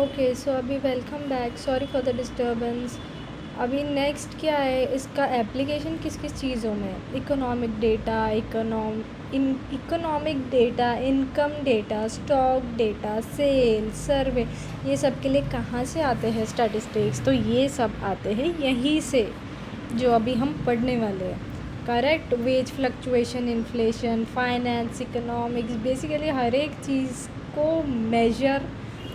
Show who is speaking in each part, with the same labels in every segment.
Speaker 1: Okay, so अभी welcome back, sorry for the disturbance. अभी next क्या है, इसका एप्लीकेशन किस किस चीज़ों में है? Economic data, economic data, income data, stock data, sale, survey, ये सब के लिए कहाँ से आते हैं स्टैटिस्टिक्स? तो ये सब आते हैं यहीं से, जो अभी हम पढ़ने वाले हैं। Correct. Wage fluctuation, inflation, finance, economics, basically हर एक चीज़ को मेजर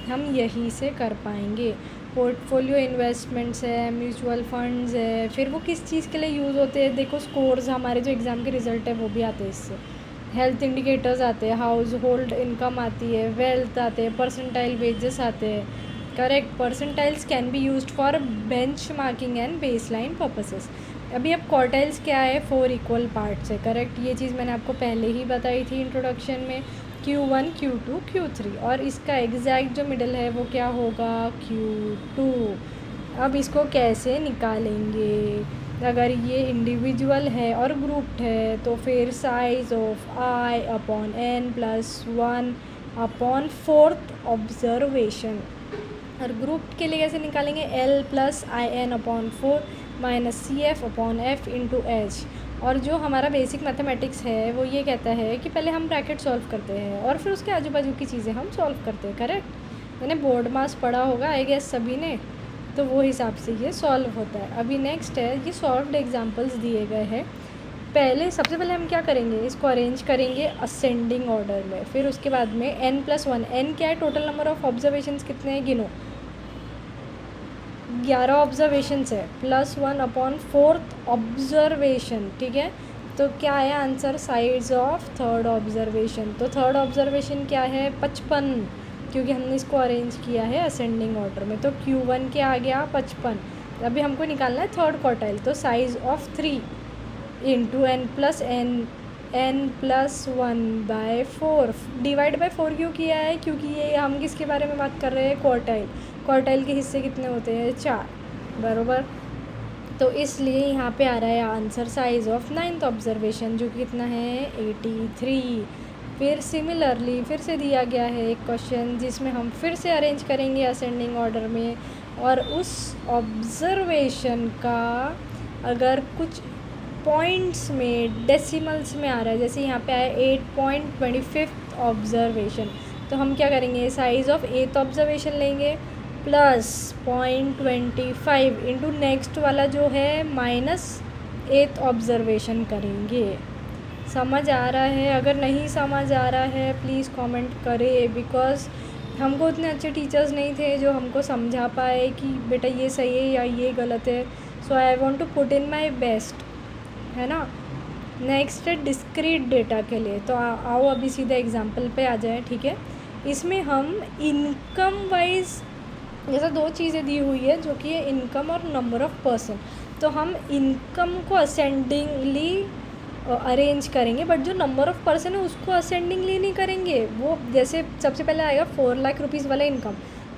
Speaker 1: हम यहीं से कर पाएंगे। पोर्टफोलियो इन्वेस्टमेंट्स है, म्यूचुअल फंड्स है, फिर वो किस चीज़ के लिए यूज़ होते हैं? देखो, स्कोर्स, हमारे जो एग्ज़ाम के रिज़ल्ट है वो भी आते हैं इससे। हेल्थ इंडिकेटर्स आते हैं, हाउस होल्ड इनकम आती है, वेल्थ आते हैं, परसेंटाइल वेजेस आते हैं। Correct. Percentiles can be used for bench marking and base line purposes. अभी अब क्वार्टाइल्स क्या है? 4 इक्वल पार्ट्स है। करेक्ट। ये चीज़ मैंने आपको पहले ही बताई थी इंट्रोडक्शन में। Q1, Q2, Q3, और इसका एग्जैक्ट जो मिडल है वो क्या होगा? Q2। अब इसको कैसे निकालेंगे? अगर ये इंडिविजुअल है और ग्रुप्ड है तो फिर size of I upon N plus 1 upon 4th observation. और ग्रुप के लिए कैसे निकालेंगे? L plus IN upon 4 minus CF upon F into H। और जो हमारा बेसिक मैथमेटिक्स है वो ये कहता है कि पहले हम ब्रैकेट सॉल्व करते हैं और फिर उसके आजू बाजू की चीज़ें हम सॉल्व करते हैं। करेक्ट। मैंने बोर्ड मास पढ़ा होगा आई गेस सभी ने, तो वो हिसाब से ये सॉल्व होता है। अभी नेक्स्ट है, ये सॉल्व्ड एग्जांपल्स दिए गए हैं। सबसे पहले हम क्या करेंगे? इसको अरेंज करेंगे असेंडिंग ऑर्डर में। फिर उसके बाद में n+1, n क्या है? टोटल नंबर ऑफ ऑब्जर्वेशंस कितने हैं, गिनो। 11 ऑब्जर्वेशंस है, प्लस 1 अपॉन 4th ऑब्जर्वेशन। ठीक है, तो क्या है answer? Size of 3rd observation. तो 3rd ऑब्जर्वेशन क्या है? 55, क्योंकि हमने इसको अरेंज किया है असेंडिंग ऑर्डर में। तो Q1 क्या आ गया? 55। अभी हमको निकालना है 3rd क्वार्टाइल, तो size of 3 into n plus n+1/4 divide by 4 क्यों किया है? क्योंकि ये हम किसके बारे में बात कर रहे हैं? क्वार्टाइल। क्वार्टाइल के हिस्से कितने होते हैं? 4, बराबर। तो इसलिए यहाँ पे आ रहा है answer size of 9th observation, जो कि कितना है? 83। फिर सिमिलरली फिर से दिया गया है एक क्वेश्चन जिसमें हम फिर से अरेंज करेंगे असेंडिंग ऑर्डर में, और उस ऑब्जर्वेशन का अगर कुछ पॉइंट्स में डेसिमल्स में आ रहा है, जैसे यहाँ पे आया 8.25 ऑब्जर्वेशन, तो हम क्या करेंगे? साइज ऑफ 8th ऑब्जर्वेशन लेंगे प्लस 0.25 इंटू नेक्स्ट वाला जो है -8th ऑब्जर्वेशन करेंगे। समझ आ रहा है? अगर नहीं समझ आ रहा है प्लीज़ कमेंट करें, बिकॉज़ हमको उतने अच्छे टीचर्स नहीं थे जो हमको समझा पाए कि बेटा ये सही है या ये गलत है। So I want to put in my best, है ना। नेक्स्ट है डिस्क्रीट डेटा के लिए। तो आओ अभी सीधे एग्जांपल पे आ जाए। ठीक है, इसमें हम इनकम वाइज जैसा 2 चीज़ें दी हुई है, जो कि है इनकम और नंबर ऑफ़ पर्सन। तो हम इनकम को असेंडिंगली अरेंज करेंगे, बट जो नंबर ऑफ़ पर्सन है उसको असेंडिंगली नहीं करेंगे। वो जैसे सबसे पहले आएगा 4 लाख रुपीज़ वाला इनकम,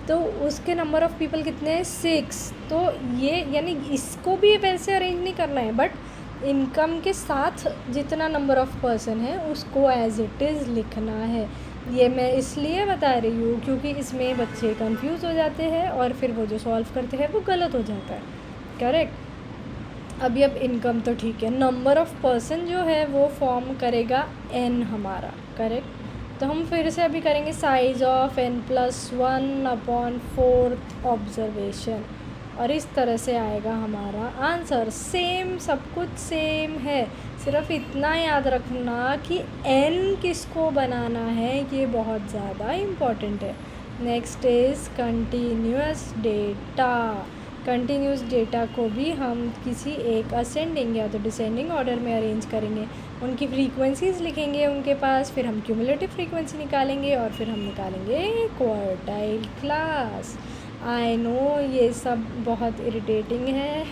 Speaker 1: तो उसके नंबर ऑफ़ पीपल कितने हैं? 6। तो ये यानी इसको भी वैसे अरेंज नहीं करना है, बट इनकम के साथ जितना नंबर ऑफ़ पर्सन है उसको एज इट इज़ लिखना है। ये मैं इसलिए बता रही हूँ क्योंकि इसमें बच्चे कंफ्यूज हो जाते हैं और फिर वो जो सॉल्व करते हैं वो गलत हो जाता है। करेक्ट। अब इनकम तो ठीक है, नंबर ऑफ़ पर्सन जो है वो फॉर्म करेगा n हमारा। करेक्ट। तो हम फिर से अभी करेंगे size of n+1 upon 4th observation, और इस तरह से आएगा हमारा आंसर। सेम, सब कुछ सेम है, सिर्फ इतना याद रखना कि n किसको बनाना है, ये बहुत ज़्यादा इम्पॉर्टेंट है। Next is continuous data. Continuous data को भी हम किसी एक असेंडिंग या तो डिसेंडिंग ऑर्डर में अरेंज करेंगे, उनकी फ्रीक्वेंसीज़ लिखेंगे उनके पास, फिर हम क्यूमुलेटिव फ्रीक्वेंसी निकालेंगे और फिर हम निकालेंगे क्वार्टाइल क्लास। आई नो ये सब बहुत इरिटेटिंग है,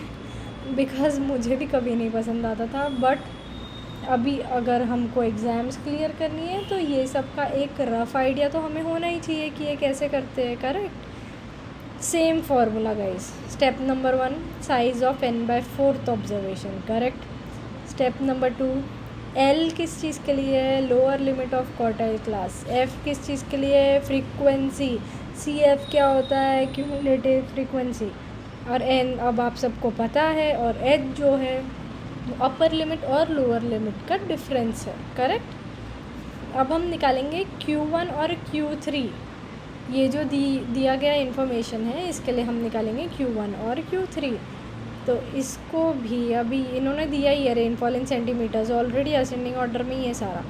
Speaker 1: बिकॉज़ मुझे भी कभी नहीं पसंद आता था, बट अभी अगर हमको एग्ज़ाम्स क्लियर करनी है तो ये सब का एक रफ़ आइडिया तो हमें होना ही चाहिए कि ये कैसे करते हैं। Correct. Same formula guys. Step number 1 size of n/4th observation. Correct. Step number 2 L किस चीज़ के लिए है? Lower limit of quartile class. F किस चीज़ के लिए है? फ्रीक्वेंसी। सी एफ क्या होता है, क्यूमुलेटिव फ्रीक्वेंसी, और एन अब आप सबको पता है, और एच जो है वो अपर लिमिट और लोअर लिमिट का डिफरेंस है, करेक्ट। अब हम निकालेंगे Q1 और Q3, ये जो दिया गया इन्फॉर्मेशन है इसके लिए हम निकालेंगे Q1 और Q3। तो इसको भी अभी इन्होंने दिया ही है rainfall in centimeters, already ascending order में ही है सारा,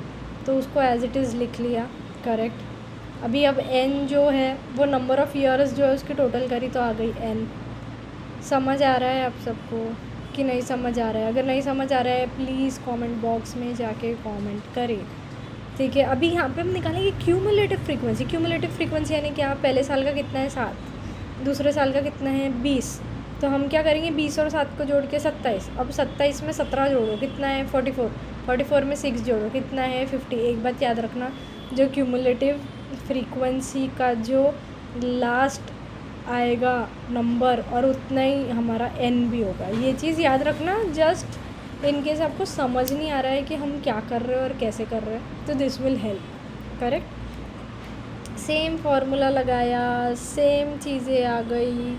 Speaker 1: तो उसको एज इट इज़ लिख लिया, करेक्ट। अभी अब n जो है वो नंबर ऑफ़ ईयर्स जो है उसकी टोटल करी तो आ गई n। समझ आ रहा है आप सबको कि नहीं समझ आ रहा है? अगर नहीं समझ आ रहा है प्लीज़ कमेंट बॉक्स में जाके कमेंट करें, ठीक है। अभी यहाँ पे हम निकालेंगे क्यूमुलेटिव फ्रीक्वेंसी। क्यूमुलेटिव फ्रीक्वेंसी यानी क्या? पहले साल का कितना है 7, दूसरे साल का कितना है 20, तो हम क्या करेंगे 20 और 7 को जोड़ के 27। अब 27 में 17 जोड़ो कितना है 44, 44 में 6 जोड़ो कितना है 50। एक बात याद रखना, जो क्यूमुलेटिव फ्रीक्वेंसी का जो लास्ट आएगा नंबर और उतना ही हमारा n भी होगा, ये चीज़ याद रखना। जस्ट इन केस आपको समझ नहीं आ रहा है कि हम क्या कर रहे हैं और कैसे कर रहे हैं, तो this will help, correct. Same formula लगाया, सेम चीज़ें आ गई,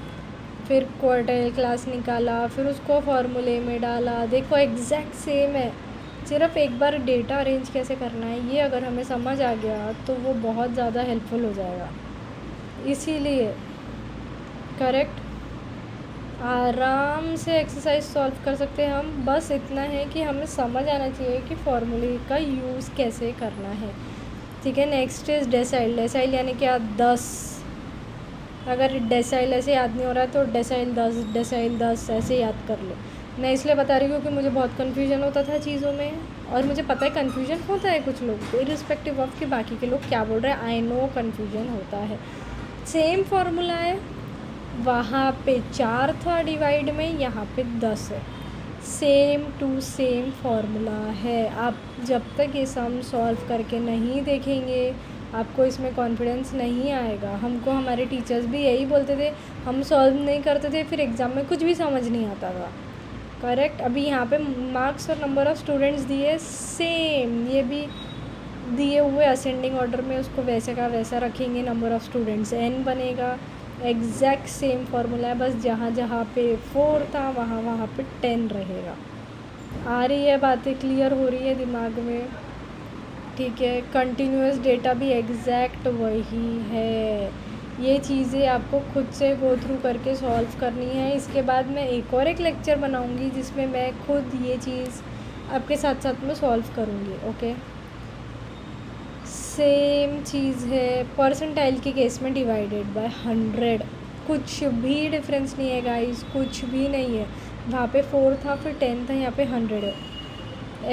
Speaker 1: फिर क्वार्टाइल क्लास निकाला, फिर उसको फार्मूले में डाला, देखो एग्जैक्ट सेम है, सिर्फ एक बार डेटा अरेंज कैसे करना है ये अगर हमें समझ आ गया तो वो बहुत ज़्यादा हेल्पफुल हो जाएगा। इसीलिए करेक्ट आराम से एक्सरसाइज सॉल्व कर सकते हैं हम, बस इतना है कि हमें समझ आना चाहिए कि फॉर्मूले का यूज़ कैसे करना है, ठीक है। Next is decyl. डेसाइल यानी क्या? 10। अगर डेसाइल ऐसे याद नहीं हो रहा है तो डेसाइल 10, डेसाइल 10 ऐसे याद कर लो। मैं इसलिए बता रही हूँ कि मुझे बहुत कन्फ्यूजन होता था चीज़ों में, और मुझे पता है कन्फ्यूजन होता है कुछ लोग को, इरिस्पेक्टिव ऑफ कि बाकी के लोग क्या बोल रहे हैं, आई नो कन्फ्यूजन होता है। सेम फार्मूला है, वहाँ पे 4 था डिवाइड में, यहाँ पे 10 है, सेम टू सेम फार्मूला है। आप जब तक ये सम सॉल्व करके नहीं देखेंगे आपको इसमें कॉन्फिडेंस नहीं आएगा। हमको हमारे टीचर्स भी यही बोलते थे, हम सॉल्व नहीं करते थे, फिर एग्ज़ाम में कुछ भी समझ नहीं आता था, करेक्ट। अभी यहाँ पे मार्क्स और नंबर ऑफ़ स्टूडेंट्स दिए सेम, ये भी दिए हुए असेंडिंग ऑर्डर में, उसको वैसे का वैसा रखेंगे, नंबर ऑफ़ स्टूडेंट्स n बनेगा, एग्जैक्ट सेम फार्मूला है, बस जहाँ जहाँ पे 4 था वहाँ वहाँ पे 10 रहेगा। आ रही है बातें, क्लियर हो रही है दिमाग में, ठीक है। कंटिन्यूस डेटा भी एग्जैक्ट वही है, ये चीज़ें आपको खुद से गो थ्रू करके सॉल्व करनी है। इसके बाद मैं एक लेक्चर बनाऊंगी जिसमें मैं खुद ये चीज़ आपके साथ साथ में सॉल्व करूँगी, ओके। सेम चीज़ है परसेंटाइल के केस में, डिवाइडेड बाय 100, कुछ भी डिफरेंस नहीं है गाइस, कुछ भी नहीं है। वहाँ पे 4 था, फिर 10 था, यहाँ पे 100 है,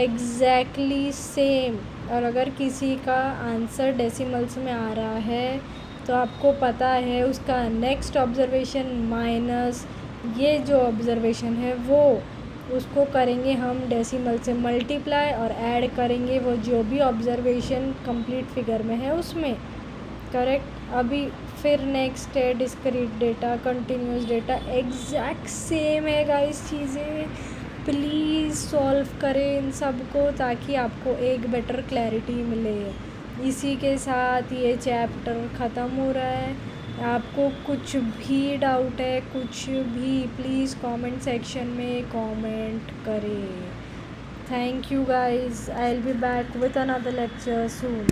Speaker 1: एग्जैक्टली सेम। और अगर किसी का आंसर डेसिमल्स में आ रहा है तो आपको पता है उसका नेक्स्ट ऑब्जर्वेशन माइनस ये जो ऑब्जर्वेशन है वो, उसको करेंगे हम डेसिमल से मल्टीप्लाई और ऐड करेंगे वो जो भी ऑब्जर्वेशन कंप्लीट फिगर में है उसमें, करेक्ट। अभी फिर नेक्स्ट है discrete data, continuous data, exact same है गाइस चीज़ें। प्लीज़ सॉल्व करें इन सब को ताकि आपको एक बेटर क्लैरिटी मिले। इसी के साथ ये चैप्टर ख़त्म हो रहा है। आपको कुछ भी डाउट है, कुछ भी, प्लीज़ कमेंट सेक्शन में कमेंट करें। Thank you guys, I will be back with another lecture soon.